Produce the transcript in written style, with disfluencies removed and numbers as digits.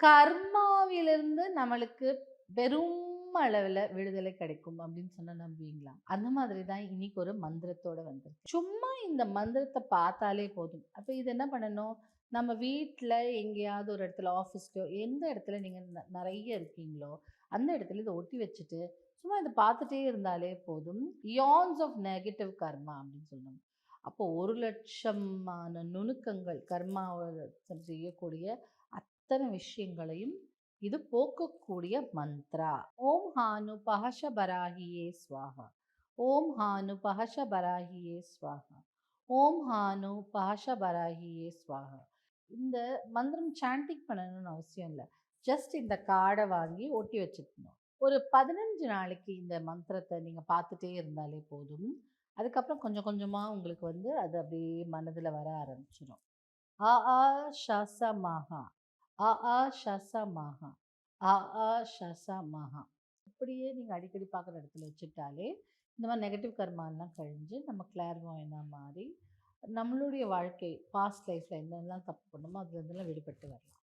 கர்மாவிலிருந்து நம்மளுக்கு பெரும் அளவுல விடுதலை கிடைக்கும் அப்படின்னு சொன்னா நம்புவீங்களா? அந்த மாதிரி தான் இன்னைக்கு ஒரு மந்திரத்தோட வந்திருக்கு. சும்மா இந்த மந்திரத்த பார்த்தாலே போதும். அப்ப இது என்ன பண்ணணும்? நம்ம வீட்ல எங்கேயாவது ஒரு இடத்துல ஆஃபீஸ்லயோ எந்த இடத்துல நீங்க நெறைய இருக்கீங்களோ, அந்த இடத்துல இத ஒட்டி வச்சுட்டு, சும்மா இத பார்த்துட்டே இருந்தாலே போதும். "இயான்ஸ் ஆஃப் நெகட்டிவ் கர்மா" அப்படின்னு சொல்லுவாங்க. அப்போ 1,00,000மான நுணுக்கங்கள் கர்மாவ செய்யக்கூடிய அத்தனை விஷயங்களையும் இது போக்கக்கூடிய மந்த்ரா. ஓம் ஹானு பஹஷ பராஹியே ஸ்வாஹா. ஓம் ஹானு பஹஷ பராஹியே ஸ்வாஹா. ஓம் ஹானு பஹஷ பராஹியே ஸ்வாஹா. இந்த மந்திரம் சாண்டிங் பண்ணணும்னு அவசியம் இல்லை. ஜஸ்ட் இந்த கார்டை வாங்கி ஒட்டி வச்சுக்கணும். ஒரு 15 நாளைக்கு இந்த மந்திரத்தை நீங்க பார்த்துட்டே இருந்தாலே போதும். அதுக்கப்புறம் கொஞ்சம் கொஞ்சமா உங்களுக்கு வந்து அது அப்படியே மனதுல வர ஆரம்பிச்சிடும். அ ஆ ஷச மஹா. அ ஆ ஷச மஹா. அ ஆ ஷச மஹா. இப்படியே நீங்க அடிக்கடி பார்க்குற இடத்துல வச்சுட்டாலே, இந்த மாதிரி நெகட்டிவ் கர்மாலாம் கழிஞ்சு, நம்ம கிளார்வாயனா மாறி, நம்மளுடைய வாழ்க்கை பாஸ்ட் லைஃப்ல என்னெல்லாம் தப்பு பண்ணோமோ, அதுலேருந்துலாம் விடுபட்டு வரலாம்.